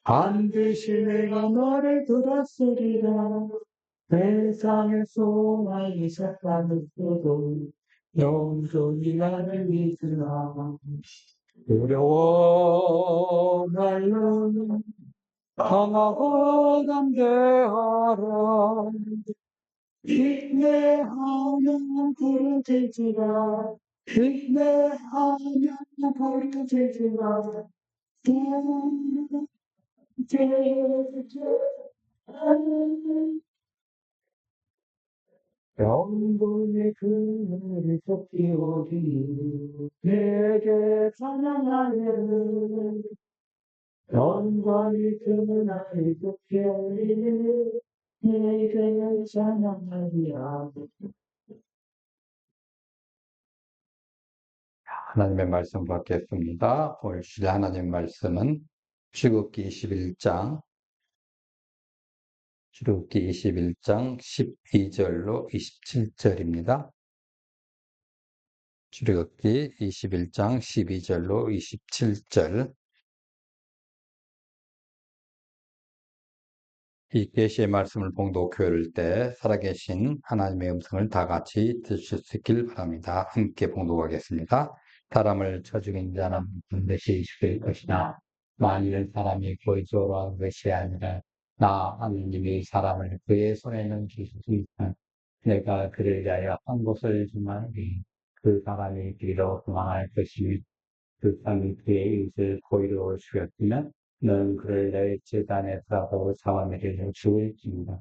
반드시 내가 너를 들었으리라. 세상의 소망이 삭감했어도 영존히 나를 믿으라. 두려워 말로 강하고 담대하라. 인내하면 부르짖으라. 인내하면 부르짖으라. 영광의 그늘을 쏟기오니 내게 찬양하네. 영광의 그늘을 쏟기오니 내게 찬양하리라. 하나님의 말씀 받겠습니다. 오늘 주일 하나님 말씀은 출애굽기 21장 12절로 27절입니다. 출애굽기 21장 12절로 27절. 이 계시의 말씀을 봉독할 때 살아계신 하나님의 음성을 다 같이 들으실 수 있길 바랍니다. 함께 봉독하겠습니다. 사람을 쳐 죽인 자는 반드시 죽일 것이나 만일 사람이 고의적으로 한 것이 아니라 나 하느님이 사람을 그의 손에는 주실 수 있다. 내가 그를 위하여 한 곳을 주마니 그 사람이 길어 도망할 것이니 그 사람이 그의 이웃을 고의로 죽였으면 너는 그를 내 재단에서라도 잡아내려 죽을지니라.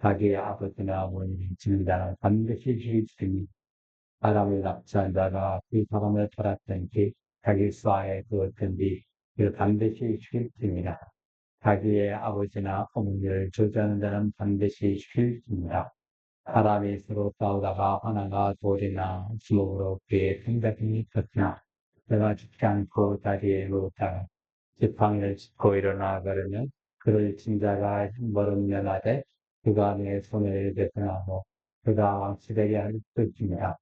자기의 아버지나 어머니를 지는 자는 반드시 죽일지니 사람을 납치한 자가 그 사람을 팔았든지 자기 수하에 두었든지 그 반드시 죽일지니라. 자기의 아버지나 어머니를 저주하는 자는 반드시 죽일지니라. 사람이 서로 싸우다가 하나가 돌이나 주먹으로 그의 생각이 쳤으나 내가 죽지 않고 자리에 누웠다가 지팡이를 짚고 일어나 가려면 그를 친 자가 흉벌은 면하되 그가 내 손을 베서나고 그가 왕치되게 할 것입니다.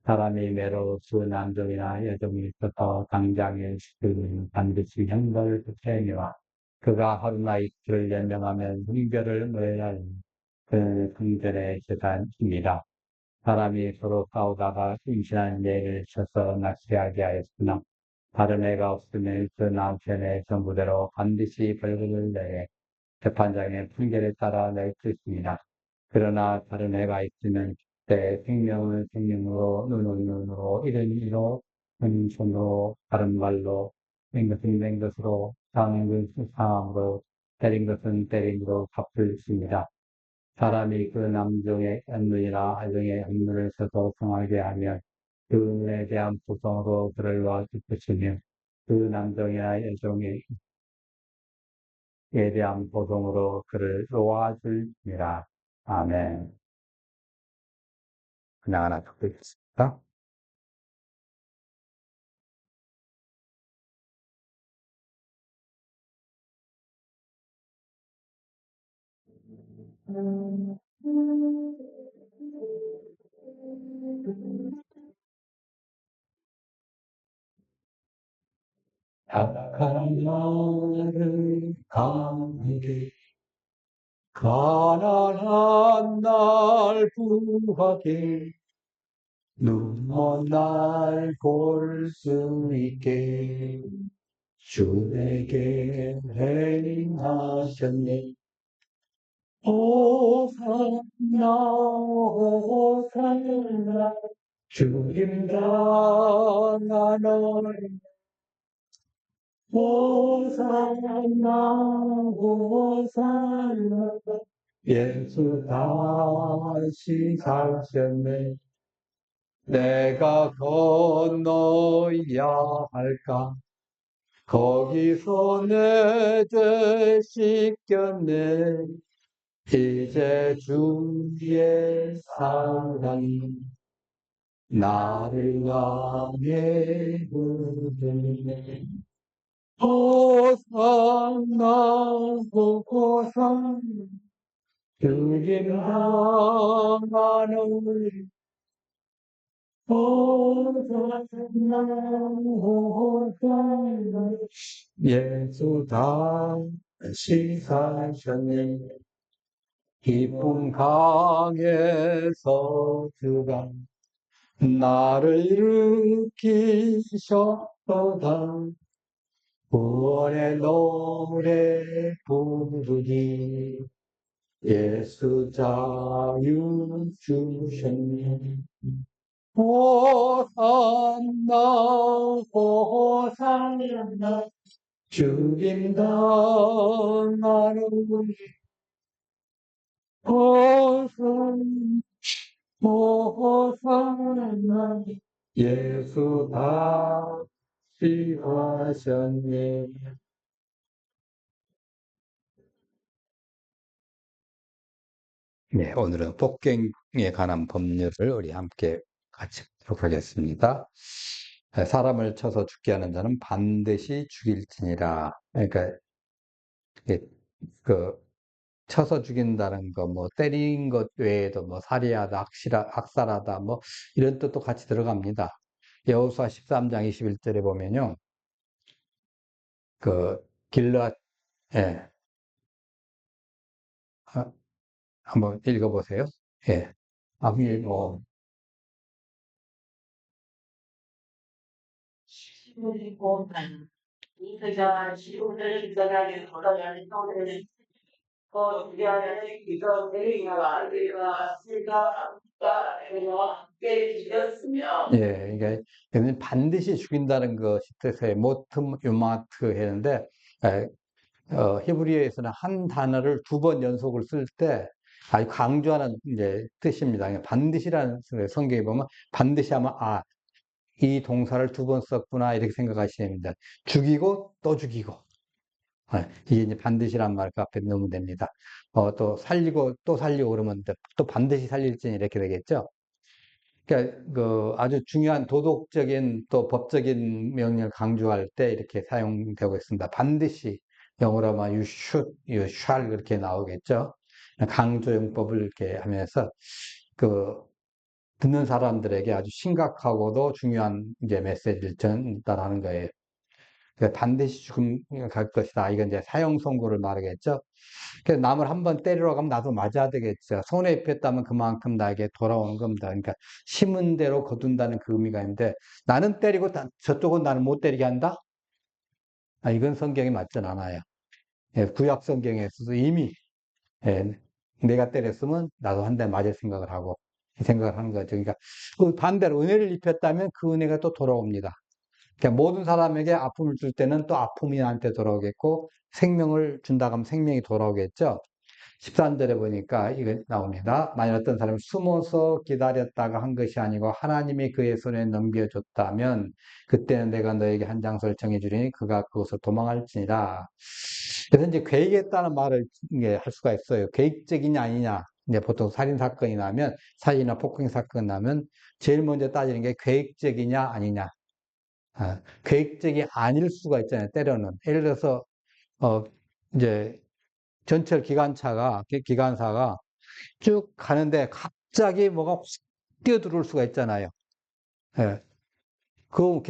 사람이 매로 수 남종이나 여종이 있어서 당장에 죽으면 반드시 형벌을 붙여내와 그가 하루나 이틀을 연명하면 흥별을 노해야 하니 그는 성전의 재단입니다. 사람이 서로 싸우다가 임신한 여인을 쳐서 납치하게 하였으나 다른 애가 없으면 그 남편의 전부대로 반드시 벌금을 내에 재판장의 판결에 따라 낼 것입니다. 그러나 다른 애가 있으면 그때 생명을 생명으로, 눈을 눈으로, 이른 이로, 손 손으로, 다른 말로, 낸 것은 낸 것으로, 상한 것은 상함으로, 때린 것은 때림으로 갚을 것입니다. 사람이 그 남종의 언눈이나 아종의 언눈을 써서 성하게 하면 그 은에 대한 보상으로 그를 놓아줄 것이며 그 남종이나 여종에 대한 보상으로 그를 놓아줄니라. 아멘. 그냥 하나 듣겠습니다. 약한 나를 강하게 가난한 날 구하게 눈먼 날 볼 수 있게 주에게 행하셨네. 호산나 호산나 주님 당하노니 호산나 호산나 예수 다시 사셨네. 내가 건너야 할까? 거기서 내 죄 씻겼네. 이제 주의 사랑이 나를 향해 흐르네. 호산나 호산나 주님 향하노니 호산나 호산나 예수 다 시사하셨네. 깊은 강에서 주가 나를 일으키셨도다. 구원의 노래 부르리. 예수 자유 주셨네. 호산나 호산나 주님 당하는 호산 호산나 예수 다시 하셨네. 네, 오늘은 폭행에 관한 법률을 우리 함께 같이 보도록 하겠습니다. 사람을 쳐서 죽게 하는 자는 반드시 죽일지니라. 그러니까 이게 그 쳐서 죽인다는 거, 뭐 때린 것 외에도 뭐 살해하다, 학살하다, 뭐 이런 뜻도 같이 들어갑니다. 여호수아 13장 21절에 보면요, 그 길르앗, 예, 아, 한번 읽어보세요. 예, 아무 뭐 예, 이게 반드시 죽인다는 것이 뜻의 모트 유마트 했는데 히브리어에서는 한 단어를 두 번 연속을 쓸 때 아주 강조하는 이제 뜻입니다. 그러니까 반드시라는 성경에 보면 반드시 하면 이 동사를 두 번 썼구나 이렇게 생각하시면 됩니다. 죽이고 또 죽이고 이게 이제 반드시란 말 그 앞에 넣으면 됩니다. 또 살리고 또 살리고 그러면 또 반드시 살릴지 이렇게 되겠죠. 그러니까 그 아주 중요한 도덕적인 또 법적인 명령을 강조할 때 이렇게 사용되고 있습니다. 반드시 영어로 하면 you shall 그렇게 나오겠죠. 강조용법을 이렇게 하면서 그 듣는 사람들에게 아주 심각하고도 중요한 이제 메시지를 전달하는 거예요. 그러니까 반드시 죽음 갈 것이다. 이건 이제 사형 선고를 말하겠죠. 그래서 남을 한번 때리러 가면 나도 맞아야 되겠죠. 손에 입혔다면 그만큼 나에게 돌아오는 겁니다. 그러니까 심은 대로 거둔다는 그 의미가 있는데 나는 때리고 저쪽은 나를 못 때리게 한다? 이건 성경에 맞진 않아요. 예, 구약 성경에서도 이미 예, 내가 때렸으면 나도 한 대 맞을 생각을 하고 이 생각을 하는 거죠. 그러니까 그 반대로 은혜를 입혔다면 그 은혜가 또 돌아옵니다. 그러니까 모든 사람에게 아픔을 줄 때는 또 아픔이 나한테 돌아오겠고 생명을 준다고 하면 생명이 돌아오겠죠. 13절에 보니까 이거 나옵니다. 만약 어떤 사람이 숨어서 기다렸다가 한 것이 아니고 하나님이 그의 손에 넘겨줬다면 그때는 내가 너에게 한 장소를 정해주리니 그가 그곳을 도망할지니라. 그래서 이제 계획했다는 말을 이게 할 수가 있어요. 계획적이냐 아니냐. 이제 보통 살인 사건이 나면 살인이나 폭행 사건 나면 제일 먼저 따지는 게 계획적이냐 아니냐. 계획적이 아닐 수가 있잖아요. 때로는 예를 들어서 어 이제 전철 기관사가 쭉 가는데 갑자기 뭐가 확 뛰어들어올 수가 있잖아요. 예. 그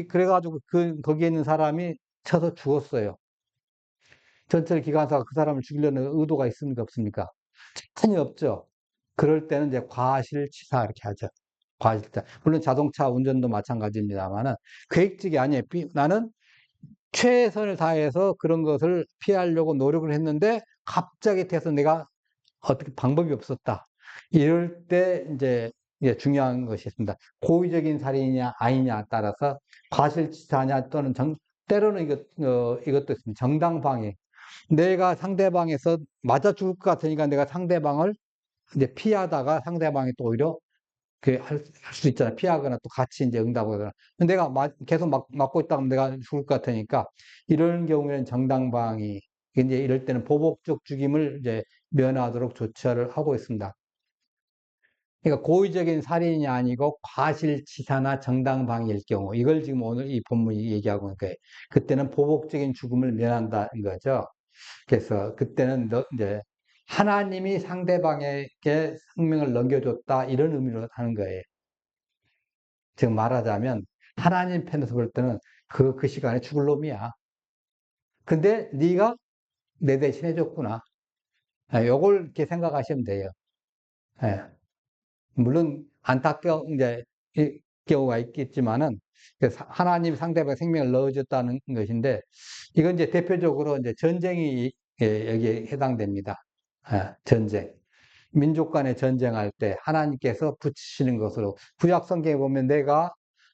그래가지고 거기에 있는 사람이 쳐서 죽었어요. 전철 기관사가 그 사람을 죽이려는 의도가 있습니까? 없습니까? 전혀 없죠. 그럴 때는 이제 과실치사 이렇게 하죠. 과실치사. 물론 자동차 운전도 마찬가지입니다만은 계획적이 아니에요. 나는 최선을 다해서 그런 것을 피하려고 노력을 했는데 갑자기 돼서 내가 어떻게 방법이 없었다. 이럴 때 이제 중요한 것이 있습니다. 고의적인 살인이냐 아니냐 따라서 과실치사냐 또는 때로는 이것도 있습니다. 정당방위. 내가 상대방에서 맞아 죽을 것 같으니까 내가 상대방을 이제 피하다가 상대방이 또 오히려 할 수 있잖아. 피하거나 또 같이 이제 응답하거나. 내가 계속 맞고 있다 하면 내가 죽을 것 같으니까 이런 경우에는 정당방위. 이제 이럴 때는 보복적 죽임을 이제 면하도록 조처를 하고 있습니다. 그러니까 고의적인 살인이 아니고 과실치사나 정당방위일 경우 이걸 지금 오늘 이 본문이 얘기하고 있는 거예요. 그때는 보복적인 죽음을 면한다는 거죠. 그래서 그때는 이제 하나님이 상대방에게 생명을 넘겨줬다 이런 의미로 하는 거예요. 즉 말하자면 하나님 편에서 볼 때는 그 시간에 죽을 놈이야. 근데 네가 내 대신 해줬구나. 요걸 이렇게 생각하시면 돼요. 예. 물론 안타까운 이제 경우가 있겠지만은 하나님 상대방 생명을 넣어줬다는 것인데 이건 이제 대표적으로 이제 전쟁이 여기에 해당됩니다. 전쟁. 민족 간에 전쟁할 때 하나님께서 붙이시는 것으로 구약 성경에 보면 내가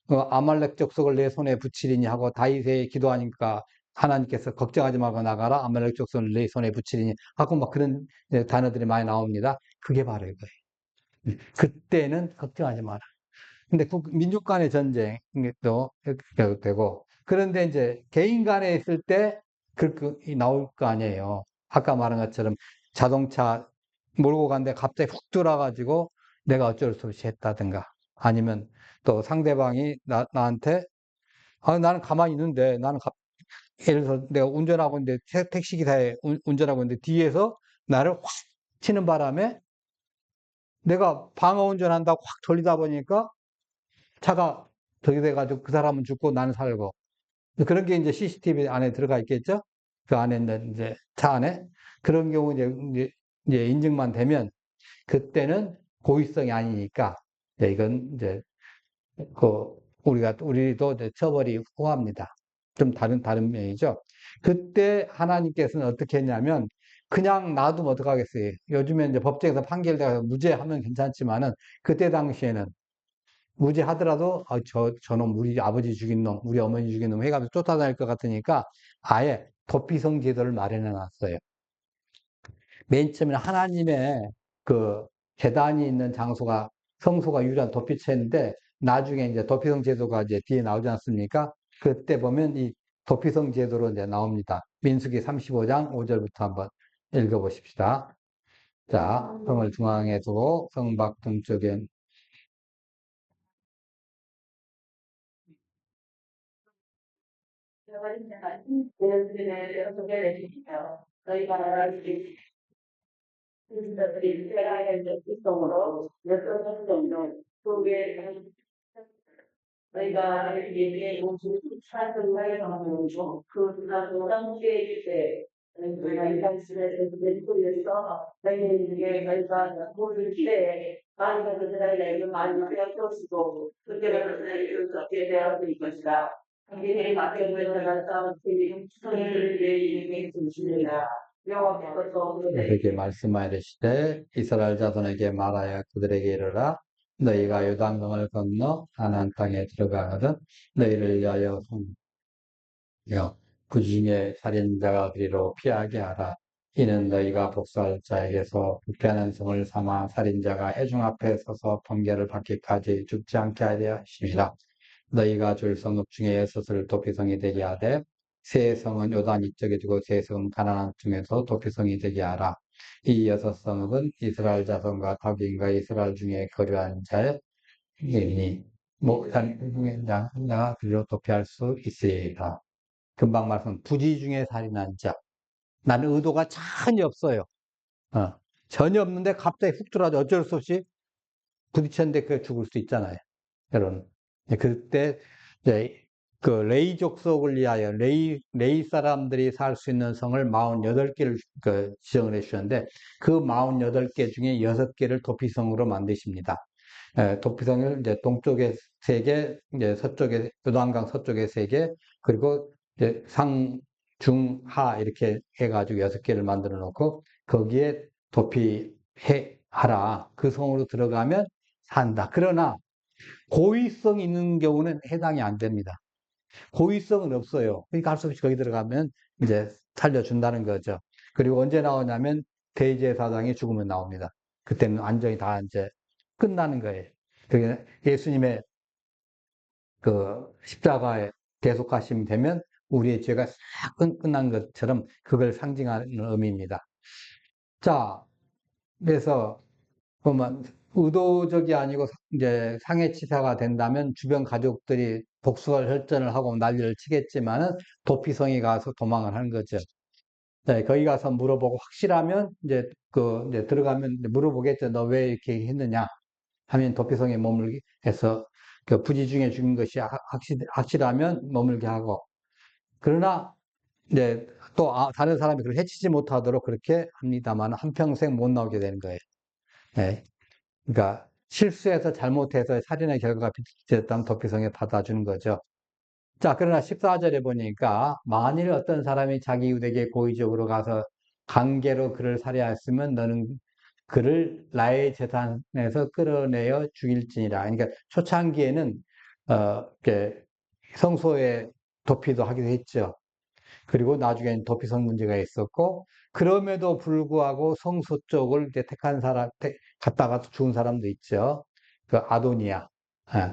아말렉 족속을 내 손에 붙이리니 하고 다윗에 기도하니까 하나님께서 걱정하지 말고 나가라 아말렉 족속을 내 손에 붙이리니 하고 막 그런 단어들이 많이 나옵니다. 그게 바로 이거예요. 그때는 걱정하지 마라. 근데 민족 간의 전쟁도 되고, 그런데 이제 개인 간에 있을 때 그렇게 나올 거 아니에요. 아까 말한 것처럼 자동차 몰고 갔는데 갑자기 훅 돌아가지고 내가 어쩔 수 없이 했다든가, 아니면 또 상대방이 나한테, 나는 가만히 있는데, 예를 들어서 내가 운전하고 있는데, 택시기사에 운전하고 있는데, 뒤에서 나를 확 치는 바람에 내가 방어 운전한다고 확 돌리다 보니까 차가 저기 돼가지고 그 사람은 죽고 나는 살고. 그런 게 이제 CCTV 안에 들어가 있겠죠? 그 안에 있는 이제 차 안에. 그런 경우 이제 인증만 되면 그때는 고의성이 아니니까 이건 이제 그 우리도 이제 처벌이 후합니다. 좀 다른 면이죠. 그때 하나님께서는 어떻게 했냐면 그냥 놔두면 어떡하겠어요. 요즘에 이제 법정에서 판결돼서 무죄하면 괜찮지만은 그때 당시에는 무죄하더라도 저놈 우리 아버지 죽인 놈, 우리 어머니 죽인 놈 해가면서 쫓아다닐 것 같으니까 아예 도피성 제도를 마련해 놨어요. 맨 처음에 하나님의 그 계단이 있는 장소가 성소가 유일한 도피처인데 나중에 이제 도피성 제도가 이제 뒤에 나오지 않습니까? 그때 보면 이 도피성 제도로 이제 나옵니다. 민수기 35장 5절부터 한번 읽어보십시다. 자, 성을 중앙에 두고 성 밖 동쪽에 저희가 그들이 세라의 특성으로 몇천 정도 그게 저희가 얘기해 본 사람들과의 경험이고 그 당시에 이제 저희가 인간실에서 멘토에서 저희에게 저희가 모든 시대에 많은 것들을 많이 배워주시고 그때부터 어떻게 되어질 것이다. 당신의 맡겨보는 싸움 지금 수성을 내 이름에 주시느라 그에게 말씀하이르시되 이스라엘 자손에게 말하여 그들에게 이르라 너희가 요단강을 건너 가나안 땅에 들어가거든 너희를 위하여 성여 그 중에 살인자가 그리로 피하게 하라. 이는 너희가 복수할 자에게서 부패하는 성을 삼아 살인자가 회중 앞에 서서 판결을 받기까지 죽지 않게 하려 하심이라. 너희가 줄 성읍 중에 여섯을 도피성이 되게 하되 세 성은 요단 이쪽에 두고 세 성은 가나안 중에서 도피성이 되게 하라. 이 여섯 성읍은 이스라엘 자손과 덕인과 이스라엘 중에 거류한 자이니 목산 중에 자가 그리로 도피할 수 있으리라. 금방 말씀 부지 중에 살인한 자. 나는 의도가 전혀 없어요. 어, 전혀 없는데 갑자기 훅 들어와서 어쩔 수 없이 부딪혔는데 그게 죽을 수 있잖아요. 여러분. 그때 이제 그 레이 족속을 위하여 레이 사람들이 살 수 있는 성을 48개를 지정을 해 주셨는데 그 48개 중에 6개를 도피성으로 만드십니다. 도피성을 이제 동쪽에 3개, 이제 서쪽에 요단강 서쪽에 3개, 그리고 이제 상, 중, 하 이렇게 해가지고 6개를 만들어 놓고 거기에 도피해 하라. 그 성으로 들어가면 산다. 그러나 고의성 있는 경우는 해당이 안 됩니다. 고의성은 없어요. 그러니까 할 수 없이 거기 들어가면 이제 살려준다는 거죠. 그리고 언제 나오냐면 대제사장이 죽으면 나옵니다. 그때는 완전히 다 이제 끝나는 거예요. 그게 예수님의 그 십자가에 계속하시면 되면 우리의 죄가 싹 끝난 것처럼 그걸 상징하는 의미입니다. 자, 그래서 그러면 의도적이 아니고 이제 상해치사가 된다면 주변 가족들이 복수할 혈전을 하고 난리를 치겠지만은 도피성에 가서 도망을 하는 거죠. 네, 거기 가서 물어보고 확실하면 이제 들어가면 이제 물어보겠죠. 너 왜 이렇게 했느냐? 하면 도피성에 머물게 해서 그 부지 중에 죽인 것이 확실하면 머물게 하고 그러나 이제 또 다른 사람이 그걸 해치지 못하도록 그렇게 합니다만 한평생 못 나오게 되는 거예요. 예. 그러니까 실수해서 잘못해서 살인의 결과가 빚졌다면 도피성에 받아주는 거죠. 자, 그러나 14절에 보니까 만일 어떤 사람이 자기 이웃에게 고의적으로 가서 강제로 그를 살해하였으면 너는 그를 나의 재산에서 끌어내어 죽일지니라. 그러니까 초창기에는 이렇게 성소에 도피도 하기도 했죠. 그리고 나중엔 도피성 문제가 있었고, 그럼에도 불구하고 성소 쪽을 이제 택한 사람, 갔다가 죽은 사람도 있죠. 그 아도니아,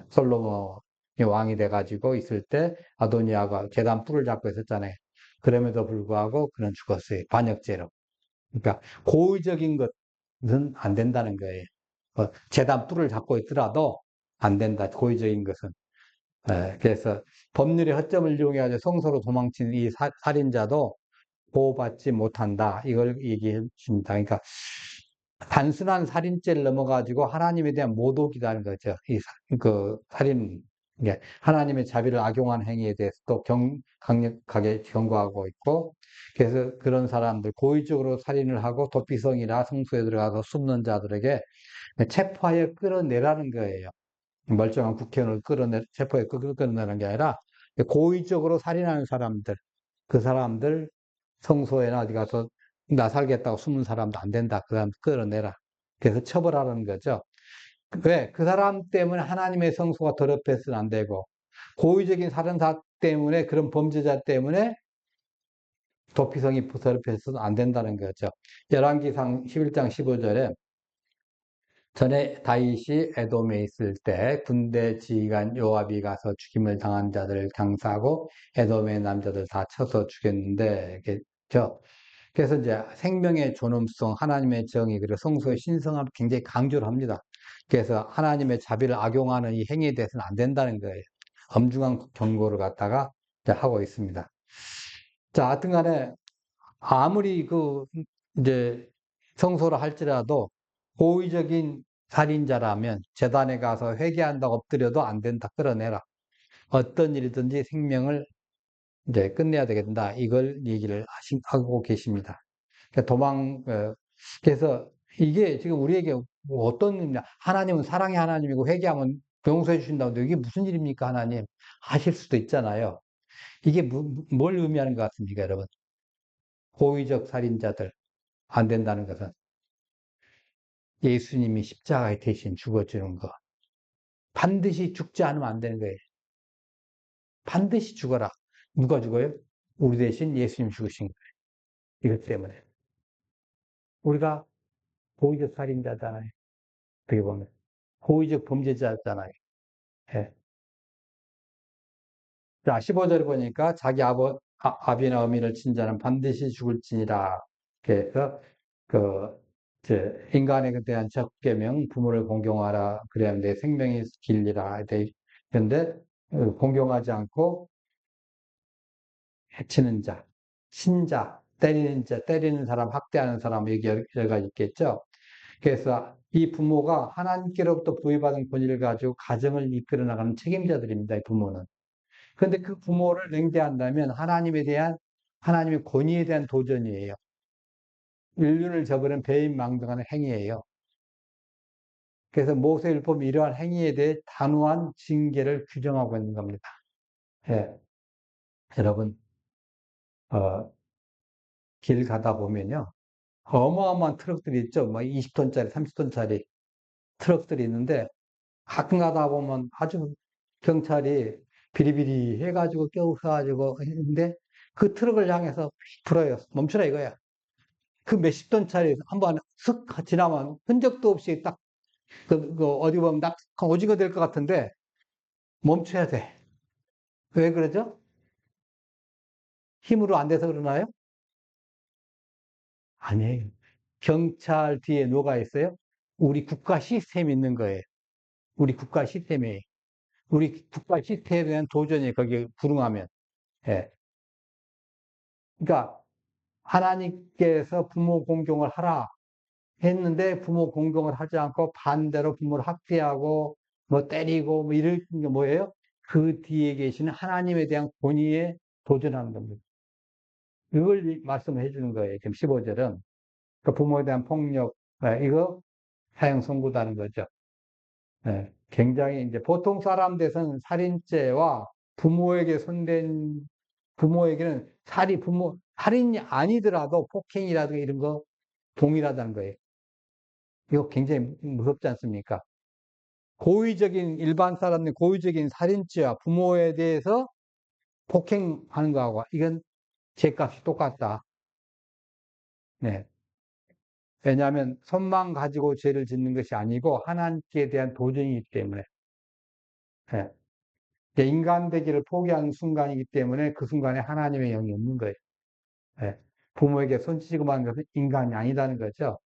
솔로몬이 왕이 돼가지고 있을 때 아도니아가 제단 뿔을 잡고 있었잖아요. 그럼에도 불구하고 그는 죽었어요. 반역죄로. 그러니까 고의적인 것은 안 된다는 거예요. 제단 뿔을 잡고 있더라도 안 된다. 고의적인 것은. 그래서 법률의 허점을 이용해가지고 성소로 도망친 이 살인자도 보호받지 못한다. 이걸 얘기해 줍니다. 그러니까 단순한 살인죄를 넘어가지고 하나님에 대한 모독이라는 거죠. 그 살인, 하나님의 자비를 악용한 행위에 대해서도 강력하게 경고하고 있고, 그래서 그런 사람들, 고의적으로 살인을 하고 도피성이나 성소에 들어가서 숨는 자들에게 체포하여 끌어내라는 거예요. 멀쩡한 국회의원을 체포해 끌어내는 게 아니라 고의적으로 살인하는 사람들, 그 사람들 성소에나 어디 가서 나 살겠다고 숨은 사람도 안 된다. 그 사람 끌어내라. 그래서 처벌하라는 거죠. 왜? 그 사람 때문에 하나님의 성소가 더럽혀서는 안 되고, 고의적인 살인사 때문에, 그런 범죄자 때문에 도피성이 더럽혀서는 안 된다는 거죠. 열왕기상 11장 15절에 전에 다윗이 에돔에 있을 때 군대 지휘관 요압이 가서 죽임을 당한 자들을 장사하고 에돔의 남자들 다 쳐서 죽였는데, 그래서 이제 생명의 존엄성, 하나님의 정의, 그리고 성소의 신성함을 굉장히 강조를 합니다. 그래서 하나님의 자비를 악용하는 이 행위에 대해서는 안 된다는 거예요. 엄중한 경고를 갖다가 하고 있습니다. 자, 하여튼 간에 아무리 이제 성소를 할지라도 고의적인 살인자라면 재단에 가서 회개한다고 엎드려도 안 된다. 끌어내라. 어떤 일이든지 생명을 이제 끝내야 되겠다. 이걸 얘기를 하고 계십니다. 그래서 이게 지금 우리에게 뭐 어떤 의미냐. 하나님은 사랑의 하나님이고 회개하면 용서해 주신다고. 이게 무슨 일입니까, 하나님? 하실 수도 있잖아요. 이게 뭘 의미하는 것 같습니까, 여러분? 고의적 살인자들 안 된다는 것은 예수님이 십자가에 대신 죽어주는 거. 반드시 죽지 않으면 안 되는 거예요. 반드시 죽어라. 누가 죽어요? 우리 대신 예수님 죽으신 거예요. 이것 때문에. 우리가 고의적 살인자잖아요. 어떻게 보면. 고의적 범죄자잖아요. 예. 자, 15절에 보니까 자기 아비나 어미를 친 자는 반드시 죽을지니라. 그래서, 그, 인간에 대한 적계명, 부모를 공경하라. 그래야 내 생명이 길리라. 그런데, 공경하지 않고 해치는 자, 신자, 때리는 자, 때리는 사람, 학대하는 사람, 여기 여러 가지 있겠죠. 그래서 이 부모가 하나님께로부터 부여받은 권위를 가지고 가정을 이끌어 나가는 책임자들입니다. 이 부모는. 그런데 그 부모를 냉대한다면 하나님의 권위에 대한 도전이에요. 인륜을 저버린 배임망덕하는 행위예요. 그래서 모세율법이 이러한 행위에 대해 단호한 징계를 규정하고 있는 겁니다. 예. 여러분, 어, 길 가다 보면요. 어마어마한 트럭들이 있죠. 뭐 20톤짜리, 30톤짜리 트럭들이 있는데 가끔 가다 보면 아주 경찰이 비리비리 해가지고 껴서가지고 했는데 그 트럭을 향해서 불어요. 멈추라 이거야. 그 몇십 톤짜리 한번 슥 지나면 흔적도 없이 딱 어디 보면 낙 오징어 될 것 같은데 멈춰야 돼. 왜 그러죠? 힘으로 안 돼서 그러나요? 아니에요. 경찰 뒤에 누가 있어요? 우리 국가 시스템이 있는 거예요. 우리 국가 시스템이. 우리 국가 시스템에 대한 도전이 거기에 불응하면. 예. 그러니까 하나님께서 부모 공경을 하라 했는데 부모 공경을 하지 않고 반대로 부모를 학대하고 뭐 때리고 뭐 이럴 게 뭐예요? 그 뒤에 계시는 하나님에 대한 권위에 도전하는 겁니다. 이걸 말씀해 주는 거예요. 지금 15절은. 그 부모에 대한 폭력, 이거 사형 선고다는 거죠. 굉장히 이제 보통 사람 대해서는 살인죄와 부모에게 손댄, 부모에게는 살인이 아니더라도 폭행이라든가 이런 거 동일하다는 거예요. 이거 굉장히 무섭지 않습니까? 고의적인, 일반 사람의 고의적인 살인죄와 부모에 대해서 폭행하는 거하고, 이건 죄값이 똑같다. 네. 왜냐하면 손만 가지고 죄를 짓는 것이 아니고 하나님께 대한 도전이기 때문에. 예. 인간 되기를 포기하는 순간이기 때문에 그 순간에 하나님의 영이 없는 거예요. 예. 부모에게 손치고 하는 것은 인간이 아니다는 거죠.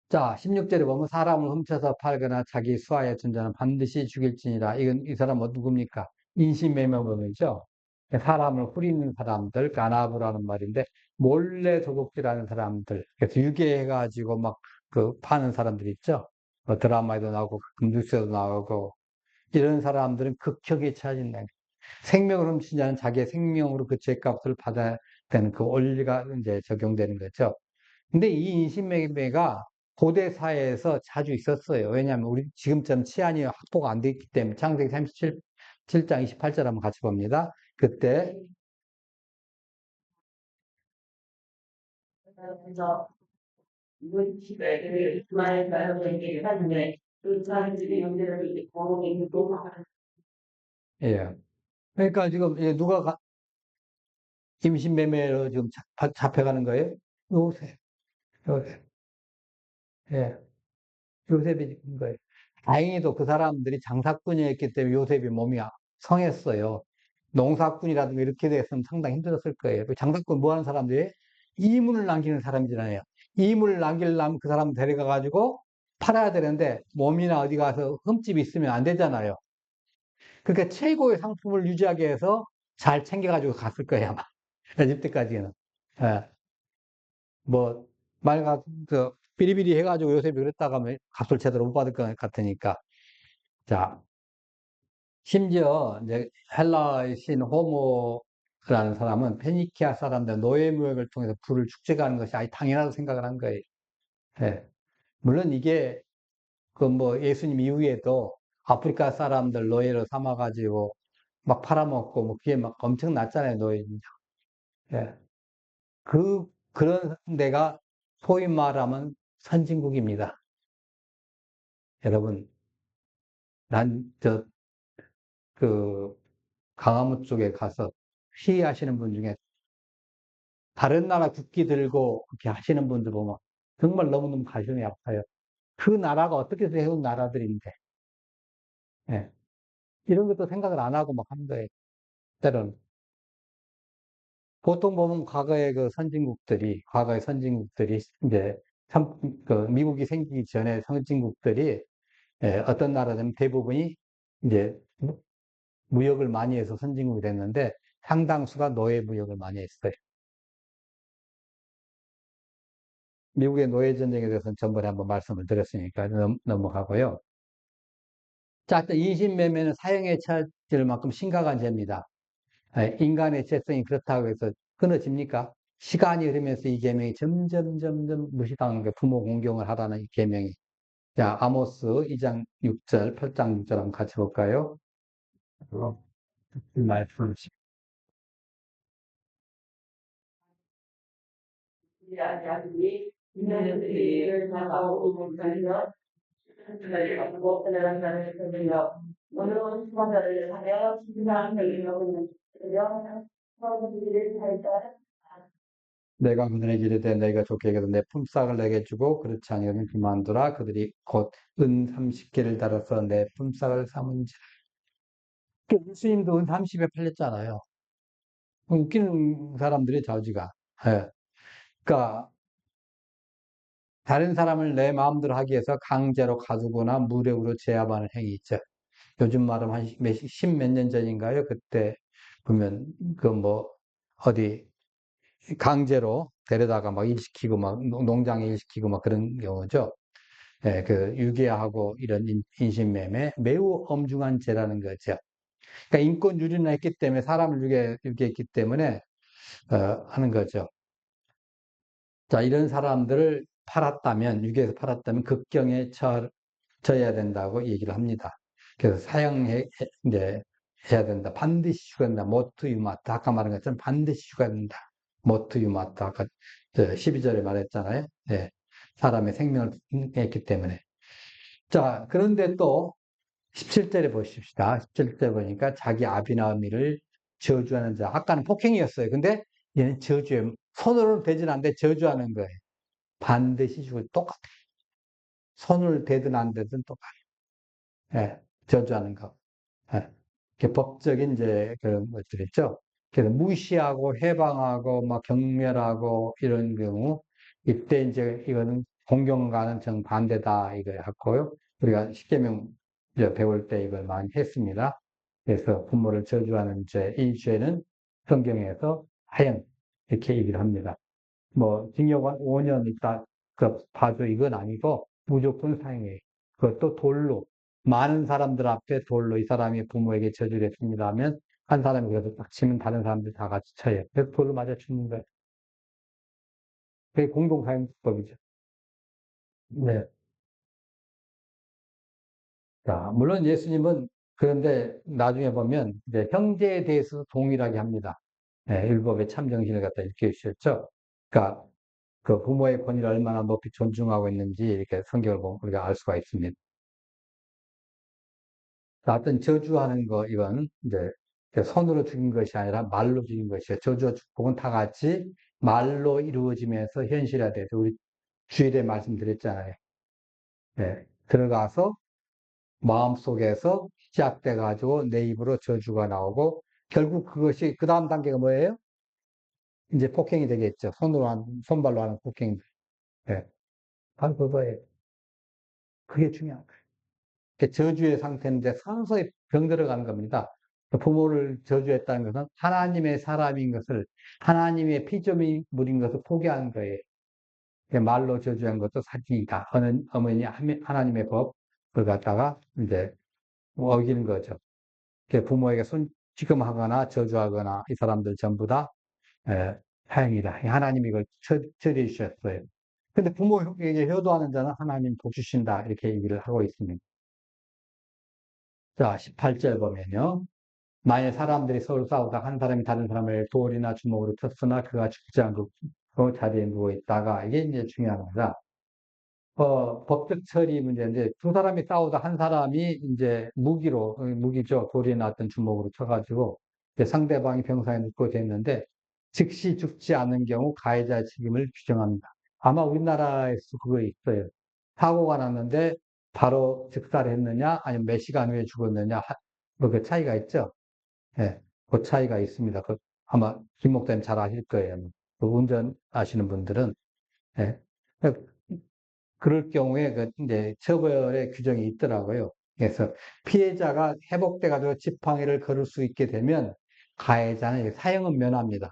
자, 16절에 보면 사람을 훔쳐서 팔거나 자기 수하에 둔 자는 반드시 죽일지니라. 이건 이 사람은 누굽니까? 인신매매범이죠. 사람을 후리는 사람들, 가나브라는 말인데 몰래 도둑질하는 사람들. 그래서 유괴해가지고 막 그 파는 사람들 있죠. 뭐 드라마에도 나오고 뉴스에도 나오고 이런 사람들은 극형에 처해진다는 거예요. 생명을 훔친 자는 자기의 생명으로 그 죄값을 받아야 되는 그 원리가 이제 적용되는 거죠. 근데 이 인신매매가 고대 사회에서 자주 있었어요. 왜냐하면 우리 지금처럼 치안이 확보가 안 돼 있기 때문에 창세기 37장 28절 한번 같이 봅니다. 그때 그래서 이번 집에 그말 얘기를 하는데 그 사람들이 연대를 공공이 너무 예. 그러니까 지금 누가 임신매매로 지금 잡혀가는 거예요? 요셉, 요셉. 예. 요셉이 진 거예요. 다행히도 그 사람들이 장사꾼이었기 때문에 요셉이 몸이 성했어요. 농사꾼이라든가 이렇게 됐으면 상당히 힘들었을 거예요. 그 장사꾼 뭐 하는 사람들이? 이문을 남기는 사람이잖아요. 이문을 남기려면 그 사람 데려가가지고 팔아야 되는데 몸이나 어디 가서 흠집이 있으면 안 되잖아요. 그러니까 최고의 상품을 유지하기 위해서 잘 챙겨가지고 갔을 거예요, 아마. 에집트까지는. 예. 뭐, 비리비리 해가지고 요셉이 그랬다가 하면 값을 제대로 못 받을 것 같으니까. 자, 심지어 이제 헬라의 신 호모라는 사람은 페니키아 사람들 노예무역을 통해서 부를 축제하는 것이 아주 당연하다고 생각을 한 거예요. 예. 물론 이게 그 뭐 예수님 이후에도 아프리카 사람들 노예로 삼아가지고 막 팔아먹고 뭐 그게 막 엄청났잖아요, 노예. 예. 그런 데가 소위 말하면 선진국입니다. 여러분, 그, 강화도 쪽에 가서 시위하시는 분 중에 다른 나라 국기 들고 그렇게 하시는 분들 보면 정말 너무너무 가슴이 아파요. 그 나라가 어떻게 세운 나라들인데, 예. 이런 것도 생각을 안 하고 막 하는 거예요. 때로는. 보통 보면 과거의 선진국들이 이제 참, 미국이 생기기 전에 선진국들이 어떤 나라든 대부분이 이제 무역을 많이 해서 선진국이 됐는데 상당수가 노예 무역을 많이 했어요. 미국의 노예 전쟁에 대해서는 전번에 한번 말씀을 드렸으니까 넘어가고요. 자, 또 인신매매는 사형에 처할 만큼 심각한 죄입니다. 인간의 죄성이 그렇다고 해서 끊어집니까? 시간이 흐르면서 이 계명이 점점 무시당하는 게 부모 공경을 하라는 이 계명이. 자, 아모스 2장 6절, 8장 6절 한번 같이 볼까요? 말씀. 이야기하니 인간들이 나가고 있는 그들을 뭐 하나님을 들으며 오늘은 수고자를 하여 신앙을 이루는 들으며 서로들을 살다 내가 그들에게 이르되 너희가 좋게 여겨도 내 품삯을 내게 주고 그렇지 아니하면 그만두라. 그들이 곧 은 30개를 달아서 내 품삯을 삼은지라. 예수님도 은 30에 팔렸잖아요. 웃기는 사람들이 저지가. 예. 그러니까 다른 사람을 내 마음대로 하기 위해서 강제로 가두거나 무력으로 제압하는 행위 있죠. 요즘 말하면 십몇 년 전인가요? 그때 보면 그 뭐 어디 강제로 데려다가 막 일시키고 막 농장에 일시키고 막 그런 경우죠. 예, 그 유괴하고 이런 인신매매 매우 엄중한 죄라는 거죠. 그러니까 인권 유린을 했기 때문에 사람을 유괴했기 때문에 하는 거죠. 자, 이런 사람들을 팔았다면, 유괴해서 팔았다면 극경에 처해야 된다고 얘기를 합니다. 그래서 이제, 해야 된다. 반드시 죽어야 된다. 모트 유마트. 아까 말한 것처럼 반드시 죽어야 된다. 모트 유마트. 아까 12절에 말했잖아요. 네. 사람의 생명을 했기 때문에. 자, 그런데 또 17절에 보십시다. 17절 보니까 자기 아비나 어미를 저주하는 자. 아까는 폭행이었어요. 근데 얘는 저주에 손으로는 되진 않는데 저주하는 거예요. 반드시 죽을 똑같아. 손을 대든 안 대든 똑같아. 예, 저주하는 거. 예. 법적인 이제 그런 것들 있죠. 그래서 무시하고 해방하고 막 경멸하고 이런 경우 이때 이제 이거는 공경과는 정반대다 이거 했고요. 우리가 십계명 이제 배울 때 이걸 많이 했습니다. 그래서 부모를 저주하는 죄, 이 죄는 성경에서 하형 이렇게 얘기를 합니다. 뭐 징역 5년 있다 그 봐줘 이건 아니고 무조건 사형해요. 그것도 돌로 많은 사람들 앞에 돌로 이 사람이 부모에게 저주를 했습니다 하면 한 사람이 그래서 딱 치면 다른 사람들 다 같이 쳐요. 그래서 돌로 맞아 죽는 거예요. 그게 공동사형법이죠. 네. 자, 물론 예수님은 그런데 나중에 보면 이제 형제에 대해서 동일하게 합니다. 네, 율법의 참정신을 갖다 일깨워 주셨죠. 그러니까 그 부모의 권위를 얼마나 높이 존중하고 있는지 이렇게 성경을 보면 우리가 알 수가 있습니다. 어떤 저주하는 거, 이건 이제 손으로 죽인 것이 아니라 말로 죽인 것이에요. 저주와 축복은 다 같이 말로 이루어지면서 현실화돼서 우리 주일에 말씀드렸잖아요. 네. 들어가서 마음속에서 시작돼 가지고 내 입으로 저주가 나오고 결국 그것이 그 다음 단계가 뭐예요? 이제 폭행이 되겠죠. 손발로 하는 폭행. 네. 바로 그거예요. 그게 중요한 거예요. 저주의 상태인데 서서히 병들어가는 겁니다. 부모를 저주했다는 것은 하나님의 사람인 것을, 하나님의 피조물인 것을 포기한 거예요. 말로 저주한 것도 사기이다. 어머니 하나님의 법을 갖다가 이제 어기는 거죠. 부모에게 손찌검하거나 저주하거나 이 사람들 전부 다 사형이다. 하나님이 이걸 처리해 주셨어요. 근데 부모에게 효도하는 자는 하나님 복 주신다. 이렇게 얘기를 하고 있습니다. 자, 18절 보면요. 만일 사람들이 서로 싸우다 한 사람이 다른 사람을 돌이나 주먹으로 쳤으나 그가 죽지 않고 그 자리에 누워 있다가 이게 이제 중요한 거다. 법적 처리 문제인데 두 사람이 싸우다 한 사람이 이제 무기죠. 돌이나 어떤 주먹으로 쳐가지고 이제 상대방이 병사에 눕고 됐는데 즉시 죽지 않은 경우 가해자의 책임을 규정합니다. 아마 우리나라에서 그거 있어요. 사고가 났는데 바로 즉사를 했느냐 아니면 몇 시간 후에 죽었느냐 뭐 그 차이가 있죠. 예, 그 차이가 있습니다. 아마 김 목사님 잘 아실 거예요. 그 운전하시는 분들은 예. 그럴 경우에 이제 처벌의 규정이 있더라고요. 그래서 피해자가 회복돼 가지고 지팡이를 걸을 수 있게 되면 가해자는 사형은 면합니다.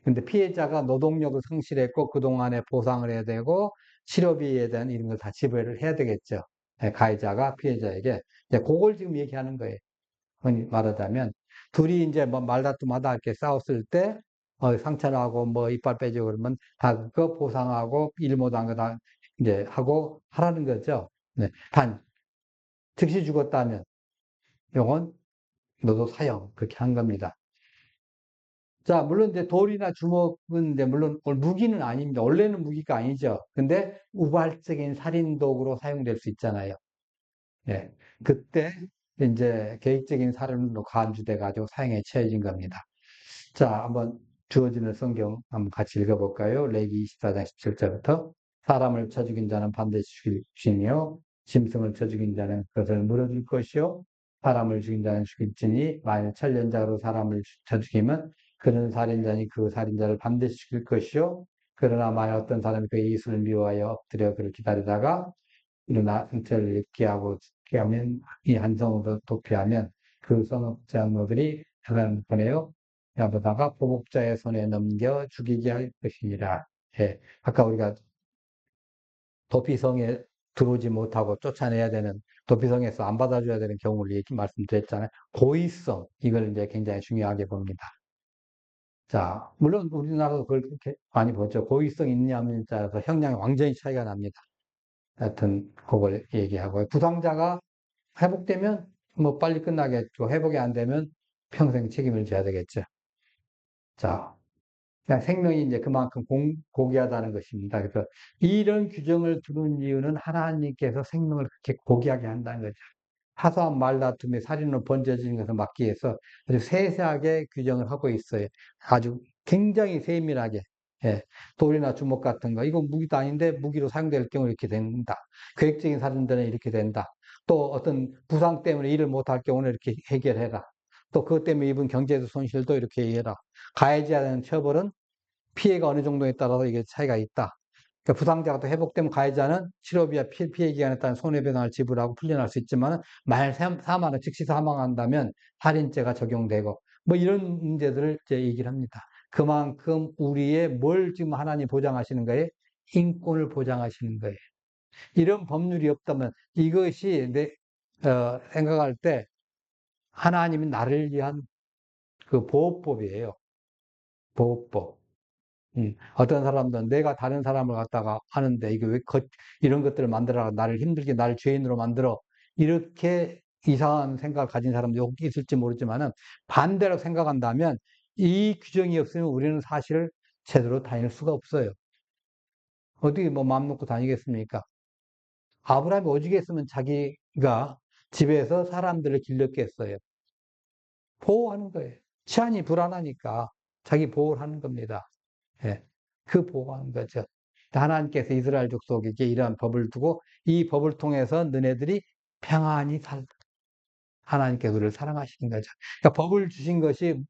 근데 피해자가 노동력을 상실했고 그동안에 보상을 해야 되고 치료비에 대한 이런 걸 다 지불을 해야 되겠죠. 예, 가해자가 피해자에게. 그걸 지금 얘기하는 거예요. 흔히 말하자면 둘이 이제 뭐 말다툼하다 이렇게 싸웠을 때 상처나고 뭐 이빨 빼지고 그러면 다 그거 보상하고 일 못한 거 다 이제 하고 하라는 거죠. 네. 단 즉시 죽었다면 요건 너도 사형 그렇게 한 겁니다. 자, 물론 이제 돌이나 주먹은 이제 물론 무기는 아닙니다. 원래는 무기가 아니죠. 근데 우발적인 살인 도구로 사용될 수 있잖아요. 예. 그때 이제 계획적인 살인으로 간주돼 가지고 사형에 처해진 겁니다. 자, 한번 주어지는 성경 한번 같이 읽어볼까요? 레기 24장 17절부터 사람을 쳐 죽인 자는 반드시 죽일 것이며 짐승을 쳐 죽인 자는 그것을 물어줄 것이요 사람을 죽인 자는 죽일지니 만일 천련자로 사람을 쳐 죽이면 그는 살인자니 그 살인자를 반드시 죽일 것이요 그러나 만일 어떤 사람이 그의 이웃을 미워하여 엎드려 그를 기다리다가 일어나 은퇴를 잊게 하고 죽게 하면 이 한성으로 도피하면 그 성업장로들이 그를 보내요 야보다가 보복자의 손에 넘겨 죽이게 할 것이니라. 예. 아까 우리가 도피성에 들어오지 못하고 쫓아내야 되는 도피성에서 안 받아줘야 되는 경우를 얘기 말씀드렸잖아요. 고의성 이걸 이제 굉장히 중요하게 봅니다. 자, 물론 우리나라도 그걸 그렇게 많이 보죠. 고의성 있느냐 없느냐에 따라서 형량이 완전히 차이가 납니다. 하여튼 그걸 얘기하고 부상자가 회복되면 뭐 빨리 끝나겠고 회복이 안 되면 평생 책임을 져야 되겠죠. 자, 그냥 생명이 이제 그만큼 고귀하다는 것입니다. 그래서 이런 규정을 두는 이유는 하나님께서 생명을 그렇게 고귀하게 한다는 거죠. 사소한 말다툼에 살인으로 번져지는 것을 막기 위해서 아주 세세하게 규정을 하고 있어요. 아주 굉장히 세밀하게. 예. 돌이나 주먹 같은 거. 이거 무기도 아닌데 무기로 사용될 경우 이렇게 된다. 계획적인 살인들은 이렇게 된다. 또 어떤 부상 때문에 일을 못할 경우는 이렇게 해결해라. 또 그것 때문에 입은 경제적 손실도 이렇게 해라. 가해져야 하는 처벌은 피해가 어느 정도에 따라서 이게 차이가 있다. 그러니까 부상자가 또 회복되면 가해자는 치료비와 피해 기간에 따른 손해배상을 지불하고 풀려날 수 있지만 만약 사망을 즉시 사망한다면 살인죄가 적용되고 뭐 이런 문제들을 이제 얘기를 합니다. 그만큼 우리의 뭘 지금 하나님 보장하시는 거예요? 인권을 보장하시는 거예요. 이런 법률이 없다면 이것이 생각할 때 하나님이 나를 위한 그 보호법이에요. 보호법. 어떤 사람들은 내가 다른 사람을 갖다가 하는데 이게 왜 이런 것들을 만들어 나를 힘들게 나를 죄인으로 만들어 이렇게 이상한 생각을 가진 사람도 있을지 모르지만은 반대로 생각한다면 이 규정이 없으면 우리는 사실 제대로 다닐 수가 없어요. 어떻게 뭐 마음 놓고 다니겠습니까? 아브라함이 오죽했으면 자기가 집에서 사람들을 길렀겠어요. 보호하는 거예요. 치안이 불안하니까 자기 보호를 하는 겁니다. 예, 그 보호하는 거죠. 하나님께서 이스라엘 족속에게 이러한 법을 두고 이 법을 통해서 너네들이 평안히 살다. 하나님께서 우리를 사랑하시는 거죠. 그러니까 법을 주신 것이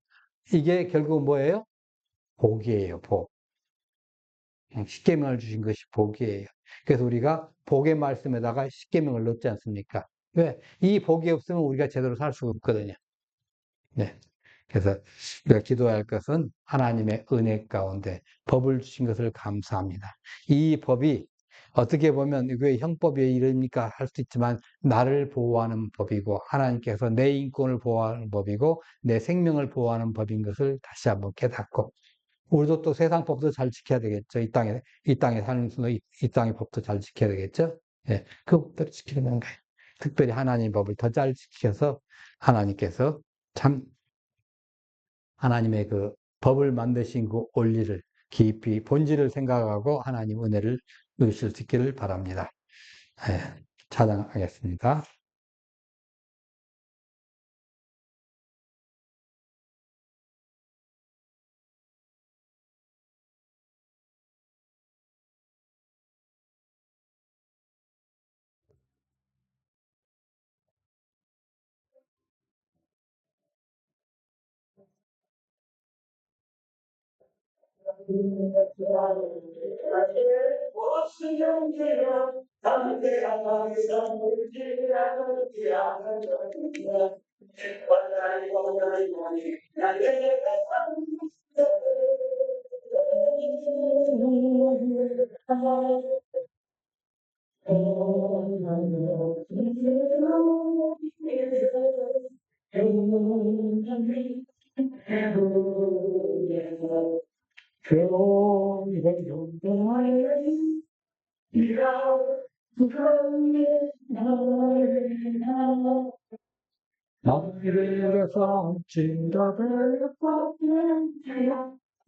이게 결국 뭐예요? 복이에요, 복. 십계명을 주신 것이 복이에요. 그래서 우리가 복의 말씀에다가 십계명을 넣지 않습니까? 왜? 이 복이 없으면 우리가 제대로 살 수가 없거든요. 네. 그래서 우리가 기도해야 할 것은 하나님의 은혜 가운데 법을 주신 것을 감사합니다. 이 법이 어떻게 보면 왜 형법이 왜 이럽니까 할 수 있지만 나를 보호하는 법이고 하나님께서 내 인권을 보호하는 법이고 내 생명을 보호하는 법인 것을 다시 한번 깨닫고 우리도 또 세상 법도 잘 지켜야 되겠죠. 이 땅에 사는 순간 이 땅의 법도 잘 지켜야 되겠죠. 예, 그 법들을 지키는 거예요. 특별히 하나님 법을 더 잘 지켜서 하나님께서 참 하나님의 그 법을 만드신 그 원리를 깊이 본질을 생각하고 하나님 은혜를 누리실 수 있기를 바랍니다. 예, 찬양하겠습니다. 나를 삼치라를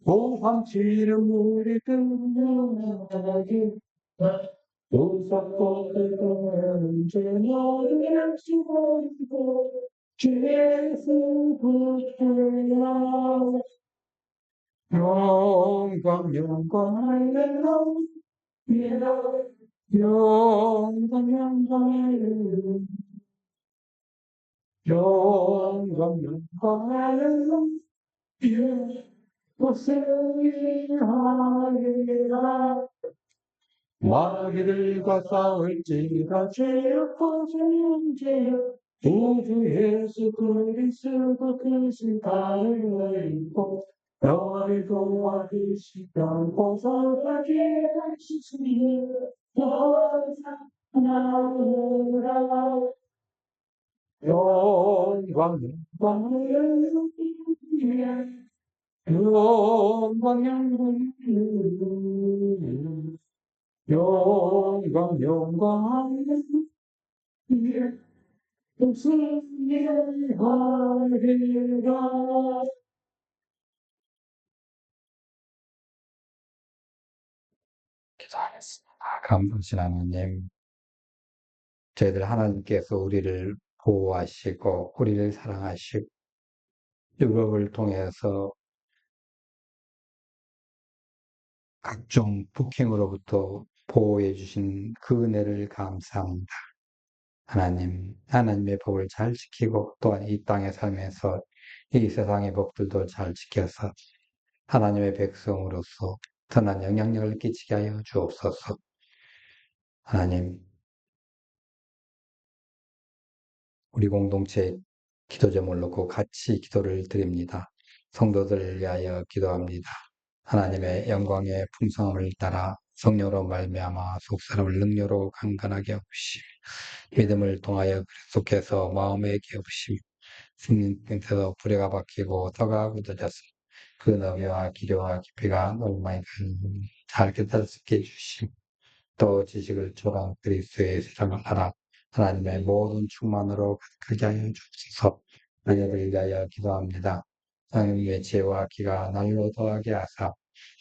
오삼치는 우리 등하기 우사꽃을 언제 너를 지고 예수 부르라 영광 영광 할렐루야 영광 영광 할렐루야 영광 영광 할렐루야 무슨 하리라 마귀들과 싸울지라 죄악과 죄인죄여 우주 예수 그리스도 크신 나를 믿고 너를 도와주시던 고소하게 하시니 영상 나오라 영광 영광 할렐루야 영광, 영광, 영광, 승리하리라. 기도하겠습니다. 감사하신 하나님, 저희들 하나님께서 우리를 보호하시고, 우리를 사랑하시고, 율법을 통해서 각종 폭행으로부터 보호해 주신 그 은혜를 감사합니다. 하나님, 하나님의 법을 잘 지키고 또한 이 땅에 살면서 이 세상의 법들도 잘 지켜서 하나님의 백성으로서 선한 영향력을 끼치게 하여 주옵소서. 하나님, 우리 공동체 기도 제목을 놓고 같이 기도를 드립니다. 성도들을 위하여 기도합니다. 하나님의 영광의 풍성함을 따라 성령으로 말미암아 속사람을 능력으로 강건하게 하시며 믿음을 통하여 속해서 마음에 깨우시며 승린 끝에서 불에가 박히고 터가 굳어져서 그 너비와 기려와 깊이가 얼마나 잘 깨달게 해주시고 또 지식을 초월한 그리스도의 세상을 알아 하나님의 모든 충만으로 가득하게 하여 주옵소서. 자녀를 위하여 기도합니다. 하나님의 지혜와 기가 날로 더하게 하사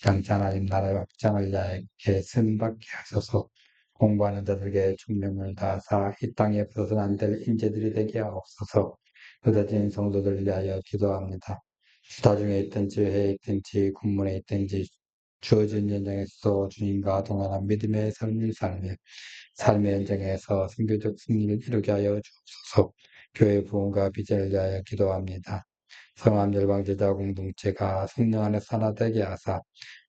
장차 하나님 나라의 확장을 위하여 계승받게 하소서. 공부하는 자들에게 총명을 다하사 이 땅에 벗어서는 안 될 인재들이 되게 하옵소서. 흩어진 성도들 위하여 기도합니다. 수다 중에 있든지 회에 있든지 군문에 있든지 주어진 연장에서 주님과 동행한 믿음의 삶을 살며 삶의 현장에서 선교적 승리를 이루게 하여 주옵소서. 교회 부흥과 비전을 위하여 기도합니다. 성함 열방제자 공동체가 성령 안에서 하나 되게 하사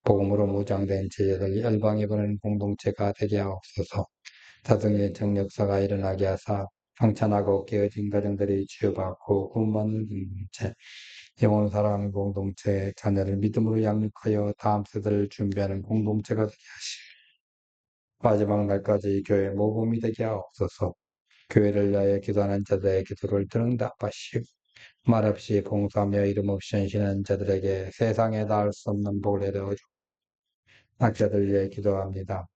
복음으로 무장된 제자들 열방에 보내는 공동체가 되게 하옵소서. 사성의 정력사가 일어나게 하사 평탄하고 깨어진 가정들이 치유받고 구원받는 공동체, 영혼 사랑하는 공동체, 자녀를 믿음으로 양육하여 다음 세대를 준비하는 공동체가 되게 하시고 마지막 날까지 교회 모범이 되게 하옵소서. 교회를 위하여 기도하는 자들의 기도를 들응답하시고 말없이 봉사하며 이름 없이 헌신하는 자들에게 세상에 닿을 수 없는 복을 내려주고 학자들 위해 기도합니다.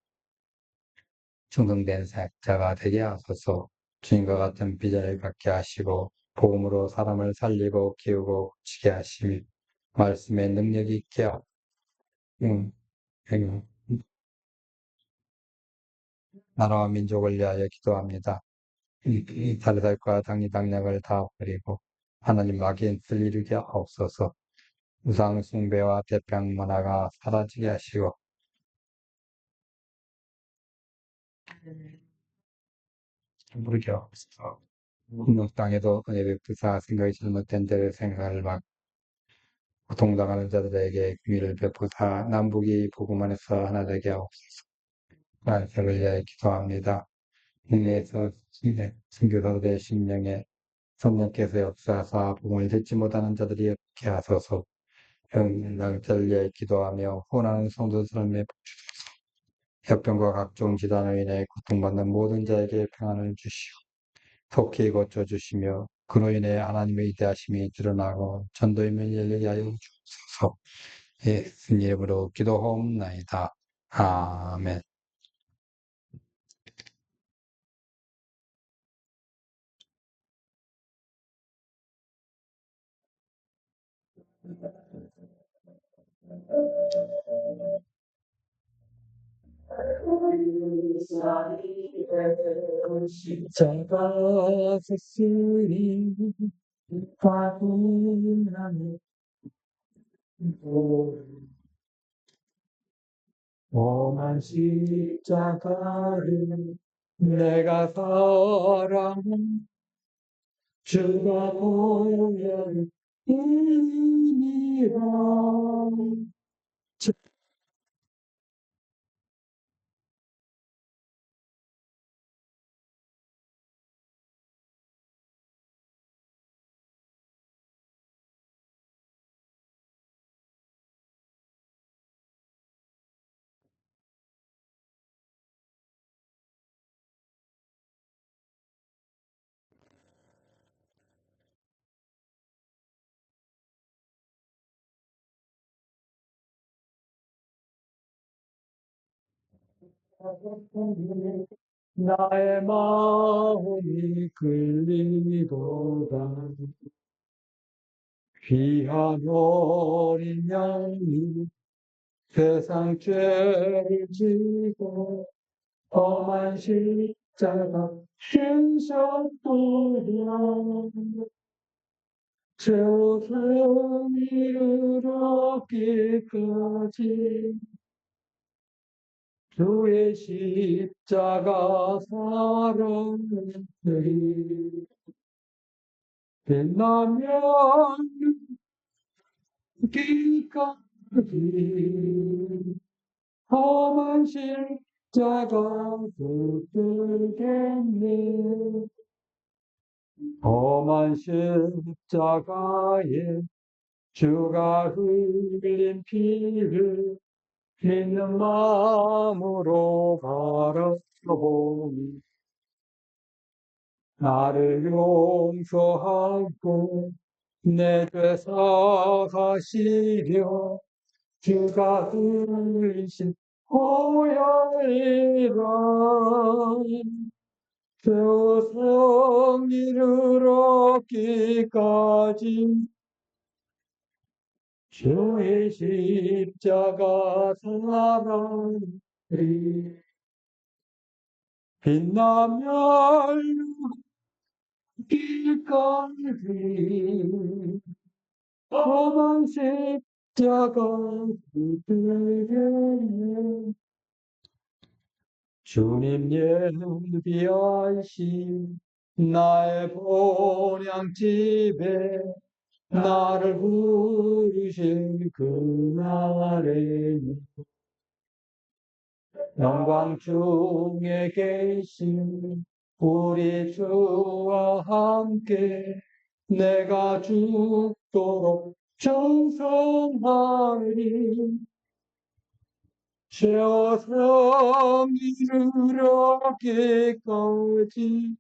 충성된 사역자가 되게 하소서. 주님과 같은 비전을 갖게 하시고 복음으로 사람을 살리고 키우고 고치게 하시며 말씀의 능력이 있게 하고 응, 나라와 민족을 위하여 기도합니다. 이 다르살과 당리당략을 다 버리고 하나님 악인을 이루게 하옵소서. 우상 숭배와 대평 문화가 사라지게 하시고 부르게 하옵소서. 국력 땅에도 은혜 베푸사 생각이 잘못된 데를 생각을 막 고통당하는 자들에게 긍휼을 베푸사 남북이 복음 안에서 하나 되게 하옵소서. 만세를 위하여 기도합니다. 국내에서 선교사들의 심령에 성령께서 역사하사 복음을 듣지 못하는 자들이 없게 하소서. 영양자를 위하여 기도하며 혼하는 성도 삶에 역병과 각종 지단으로 인해 고통받는 모든 자에게 평안을 주시오. 속히 고쳐주시며 그로 인해 하나님의 위대하심이 드러나고 전도의 문이 열리게 하여 주옵소서. 예수님 이름으로 기도하옵나이다. 아멘. 십자가 섰으니 과분함에 오만 십자가를 내가 사랑한 주가 보혈 이니라. 나의 마음이 끌리도다. 귀한 어린 양이 세상 죄를 지고 험한 십자가 신셨도다. 죄옥을 이르렀기까지 주의 십자가 사랑을 빛나면 기까지 험한 십자가 붙들겠네. 험한 십자가에 주가 흘린 피를 믿는 마음으로 바라보니 나를 용서하고 내 죄 사하시려 주가 흘리신 보혈이라. 세상 이르렀기까지 주의 십자가 사랑이 빛나면 길까지 험한 십자가 붙들겠네. 주님 예비하신 나의 본향집에 나를 부르신 그날에 영광 중에 계신 우리 주와 함께 내가 죽도록 정성하리. 세상 이르렀기까지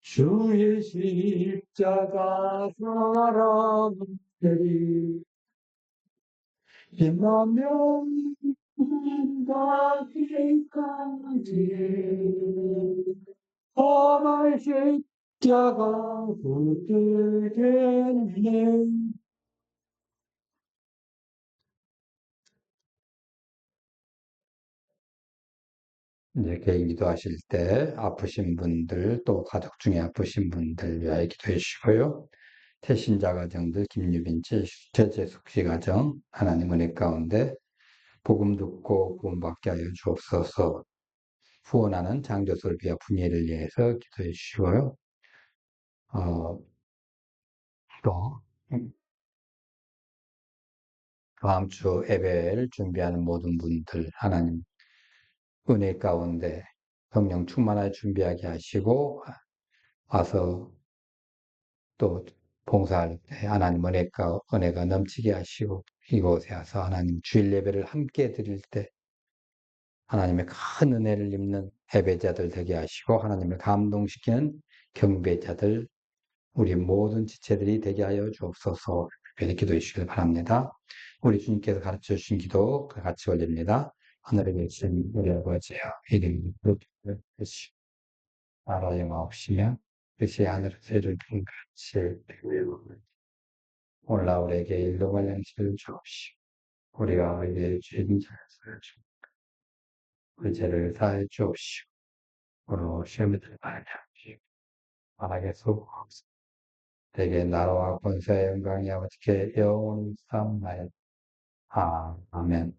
주의 십자가 사랑하리. 빛나면 가기까지 험한 십자가 붙들겠네. 이제 개인 기도하실 때 아프신 분들 또 가족 중에 아프신 분들 위하여 기도해 주시고요. 태신자 가정들 김유빈 씨, 최재숙 씨 가정 하나님 은혜 가운데 복음 듣고 구원받게 하여 주옵소서. 후원하는 장조설 비와 분예를 위해서 기도해 주시고요. 어, 또 다음 주 예배를 준비하는 모든 분들 하나님 은혜 가운데 성령 충만하게 준비하게 하시고 와서 또 봉사할 때 하나님 은혜가 넘치게 하시고 이곳에 와서 하나님 주일 예배를 함께 드릴 때 하나님의 큰 은혜를 입는 예배자들 되게 하시고 하나님을 감동시키는 경배자들 우리 모든 지체들이 되게 하여 주옵소서. 이렇게 기도해 주시길 바랍니다. 우리 주님께서 가르쳐 주신 기도 같이 올립니다. 하늘에 계신 우리 아버지여 이름이 거룩히 여기시오. 나라의 마옵시며 뜻이 하늘에서 이루어진 같이 되고 오늘 우리에게 일용할 양식을 주옵시오. 우리가 우리의 죄인 자를 주옵시오. 그 죄를 사해 주옵시오. 우리로 시험에 들지 말게 하옵시오. 만하게 수고하옵소서. 대개 나라와 권세와 영광이 아버지께 영원히 삼나이다. 아멘.